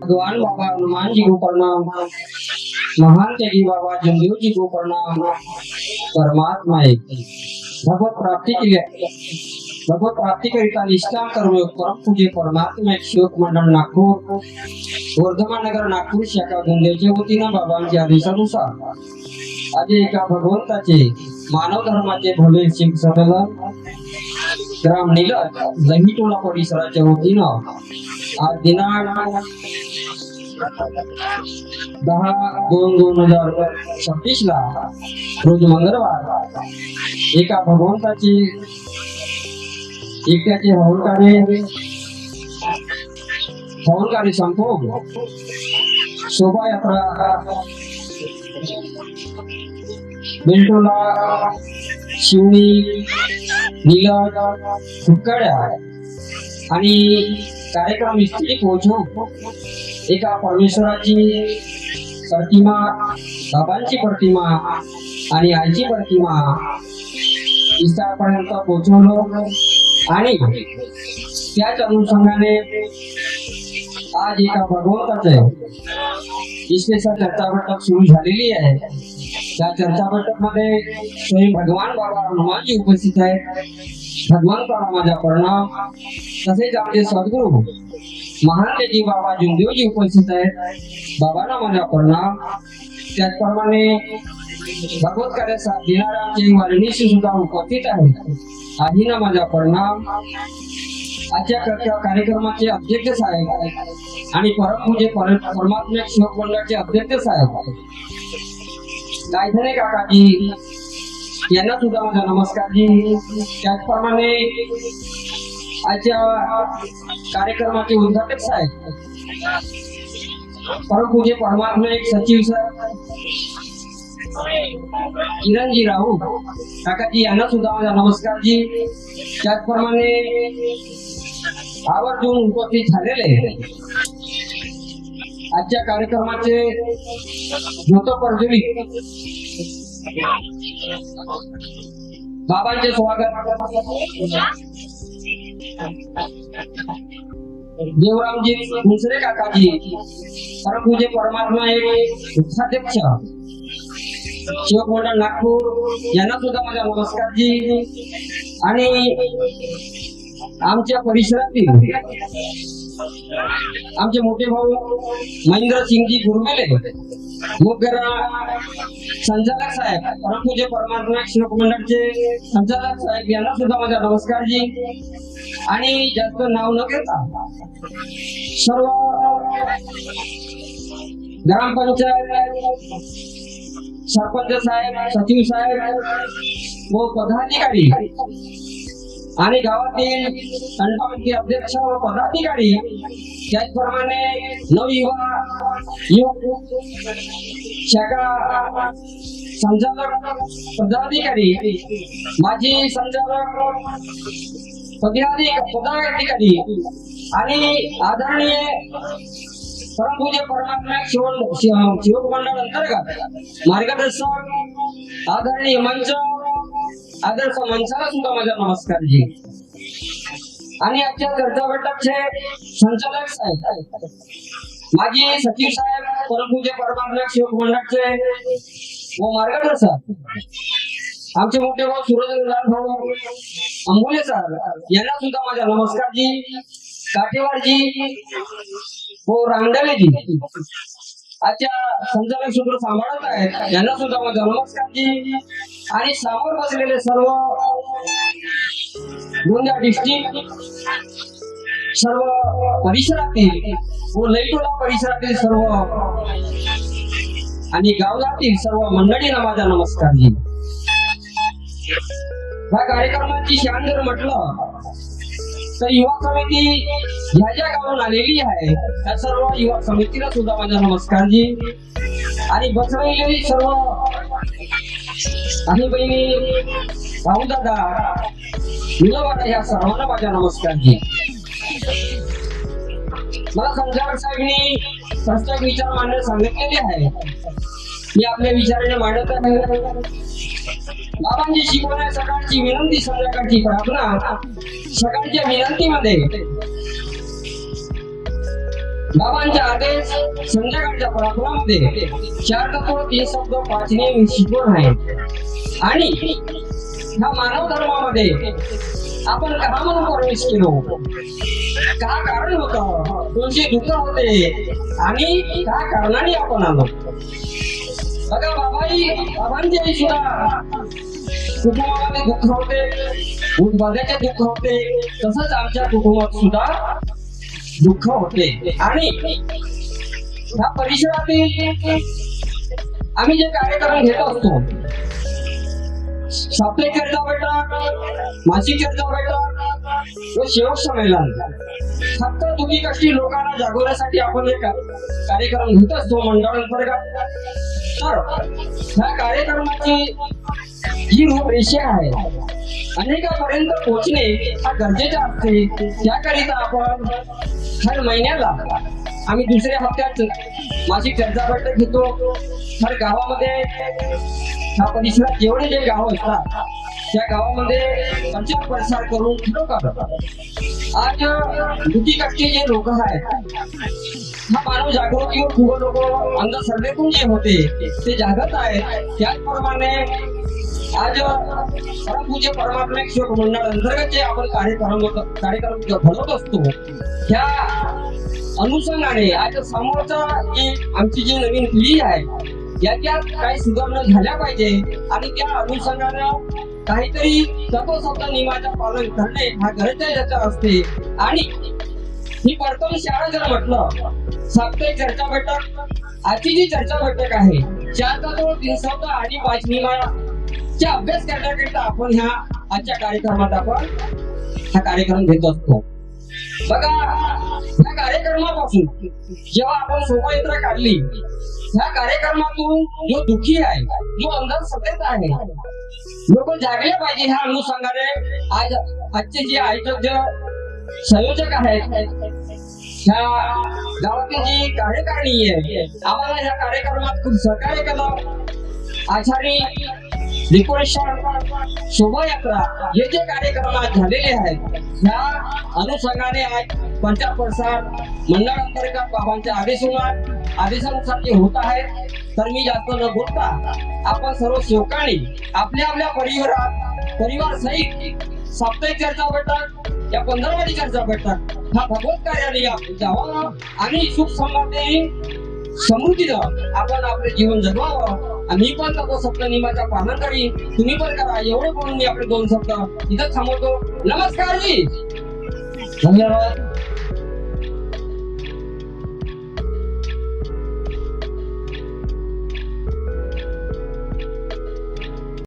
भगवान बाबा हनुमान जी को प्रणाम, महान त्यागी बाबा जमदेव जी को प्रणाम। परमात्मा एक भगवत प्राप्ति के लिए भगवत प्राप्ति करिता निष्ठा कर्मयोग परम पूज्य परमात्मा एक शिवक मंडळ नागपूर वर्धमान नगर नागपूर शाखा गोंदियाच्या वतीनं बाबांच्या आदेशानुसार आज एका भगवंताचे मानव धर्माचे भव्य शिव संमेलन ग्राम नीलज लहिटोला परिसराच्या वतीनं आज दिनांक 10/2/2026 ला रोज मंगळवार एका भगवंताची एकट्याचे हवन कार्य संपून शोभायात्रा बेलटोला शिवणी नीलज फुटकड्या आणि कार्यक्रम स्थळी पोहोचून एका परमेश्वराची प्रतिमा, बाबांची प्रतिमा आणि आईची प्रतिमा इस्थळापर्यंत पोहोचवलो आणि त्याच अनुषंगाने आज एका भगवंताचे विशेष चर्चा बैठक सुरू झालेली आहे। त्या चर्चा बैठक मध्ये स्वयं भगवान बाबा हनुमान जी उपस्थित आहेत। भगवंताला माझा प्रणाम। तसेच आमचे सद्गुरू महान त्यागी बाबा जमदेव जी उपस्थित आहेत। बाबांना माझा प्रणाम। त्याचप्रमाणे भगवत कार्यासाठी दिनारामजी वारणीशी सुद्धा उपस्थित आहेत। आजींना माझा प्रणाम। आजच्या कार्यक्रमाचे अध्यक्ष साहेब आणि परमपूज्य परमात्मा शिवक मंडळाचे अध्यक्ष साहेब गायधने काकाजी यांना सुद्धा माझा नमस्कार जी। त्याचप्रमाणे आजच्या कार्यक्रमाचे उद्घाटक साहेब परमपूज्य परमात्मा एक सचिव साहेब किरणजी राहू काकाजी यांना सुद्धा माझा नमस्कार जी। त्याचप्रमाणे आवर्जून उपस्थित झालेले आजच्या कार्यक्रमाचे ज्योतपर्जवी बाबांचे स्वागत देवरामजी मुसरे काकाजी परमपूज्य परमात्मा एक उपाध्यक्ष शिवक मंडळ नागपूर यांना सुद्धा माझा नमस्कार जी। आणि आमच्या परिसरातील आमचे मोठे भाऊ महेंद्र सिंगजी गुरमेले मुगरा संचालक साहेब परमपूज्य परमात्मा शिवक मंडळचे संचालक साहेब यांना सुद्धा माझा नमस्कार जी। आणि जास्त नाव न घेता सर्व ग्रामपंचायत सरपंच साहेब सचिव साहेब व पदाधिकारी आणि गावातील संघटनेचे अध्यक्ष व पदाधिकारी त्याचप्रमाणे नवयुवा युवक शाखा संचालक पदाधिकारी माजी संचालक पदाधिकारी आणि आदरणीय परमपूज्य परमात्मा शिवक मंडळ अंतर्गत मार्गदर्शक आदरणीय मंच आदर्श मंचाला सुद्धा माझा नमस्कार जी। आणि आजच्या चर्चा बैठकचे संचालक साहेब माजी सचिव साहेब परमपूज्य परमात्मा शिवक मंडळाचे व मार्गदर्शक आमचे मोठे भाऊ सूरज भाऊ अंबुले सर यांना सुद्धा माझा नमस्कार जी। काठेवारजी व रांगडाले जी आजच्या संचालक सूत्र सांभाळत आहेत यांना सुद्धा माझा नमस्कार जी। आणि समोर बसलेले सर्व गोंदिया डिस्ट्रिक्ट सर्व परिसरातील व लईटोला परिसरातील सर्व आणि गावातील सर्व मंडळींना माझा नमस्कार जी। या कार्यक्रमाची शान जर म्हटलं तर युवा समिती ज्या ज्या गावून आलेली आहे त्या सर्व युवा समितीला सुद्धा माझा नमस्कार जी। आणि बसलेली सर्व आणि बहिणी भाऊ दादा मुलं या सर्वांना माझा नमस्कार जी। मला संचालक साहेबांनी प्रत्येक विचार मांडण्यास सांगितलेले आहे। मी आपल्या विचाराने मांडत आहे। बाबांची शिकवण्या सकाळची विनंती संध्याकाळची प्रार्थना। सकाळच्या विनंतीमध्ये बाबांचा आदेश संध्याकाळच्या प्रार्थनामध्ये 4 तत्व 3 शब्द 5 नियम शिकवण आहे. आणि ह्या मानव धर्मामध्ये आपण का म्हणून प्रवेश केलो, का कारण होतं, कोणते दुःख होते आणि का कारणाने आपण आलो. बघा बाबांची आई सुद्धा कुटुंबामध्ये दुःख होते, उद्भागाचे दुःख होते, तसंच आमच्या कुटुंबात सुद्धा दुःख होते. आणि ह्या परिसरातील आम्ही जे कार्यक्रम घेत असतो, साप्ताहिक चर्चा बैठक, मासिक चर्चा बैठक व शेवट संमेलन, फक्त दुःखी कष्टी लोकांना जागवण्यासाठी आपण हे कार्यक्रम घेत असतो मंडळांतर्गत. तर ह्या कार्यक्रमाची जी रूपरेषा आहे अनेकापर्यंत पोहोचणे हा गरजेचा असते. त्याकरिता आपण हर महिन्याला आम्ही दुसऱ्या हप्त्यात मासिक चर्चा बैठक घेतो. हर गावामध्ये ह्या परिसरात जेवढे जे गाव असतात त्या गावामध्ये प्रचार प्रसार करून खरोखर आज दुःखी कष्टी जे लोक आहेत, हा मानव जागृती व खूप लोक अंधश्रद्धेतून जे होते ते जागत आहेत. त्याचप्रमाणे आज परमपूज्य परमात्मा शिवक मंडळ अंतर्गत जे आपण कार्यक्रम घडवत असतो, त्या अनुषंगाने आज समोरचा जी आमची जी नवीन पिढी आहे याच्यात काही सुधारणा झाल्या पाहिजे आणि त्या अनुषंगानं काहीतरी तत्वशब्द नियमाचं पालन करणे हा गरजेचा असते. आणि ही प्रथम शाळा जर म्हटलं साप्ताहिक चर्चा बैठक, आजची जी चर्चा बैठक आहे 4 तत्व 3 शब्द आणि 5 नियमाचा अभ्यास करण्याकरिता आपण ह्या आजच्या कार्यक्रमात आपण हा कार्यक्रम घेत असतो. बघा ह्या कार्यक्रमापासून जेव्हा आपण शोभायात्रा काढली, ह्या कार्यक्रमातून जो दुःखी आहे, जो अंधश्रद्धेत आहे, लोक जागले पाहिजे ह्या अनुषंगाने आजचे जे आयोजक जे संयोजक आहेत, ह्या गावातील जी कार्यकारिणी आहे, आम्हाला ह्या कार्यक्रमात खूप सहकार्य केलं. आचारी डेकोरेशन, शोभायात्रा हे जे कार्यक्रम आज झालेले आहेत, ह्या अनुषंगाने आज प्रचार प्रसार मंडळ अंतर्गत बाबांच्या आदेशानुसार जे होत आहे. तर मी जास्त न बोलता आपण सर्व सेवकांनी आपल्या आपल्या परिवार सहित साप्ताहिक चर्चा बैठक या 15वारी चर्चा बैठक हा भगवत कार्यालय जावा आणि सुख समृद्धीनं आपण आपले जीवन जगवावं. आणि मी पण तो शब्द नियमाचा पालन करीन, तुम्ही पण करा. एवढे बोलून मी आपले 2 शब्द इथं थांबवतो. नमस्कार जी, धन्यवाद.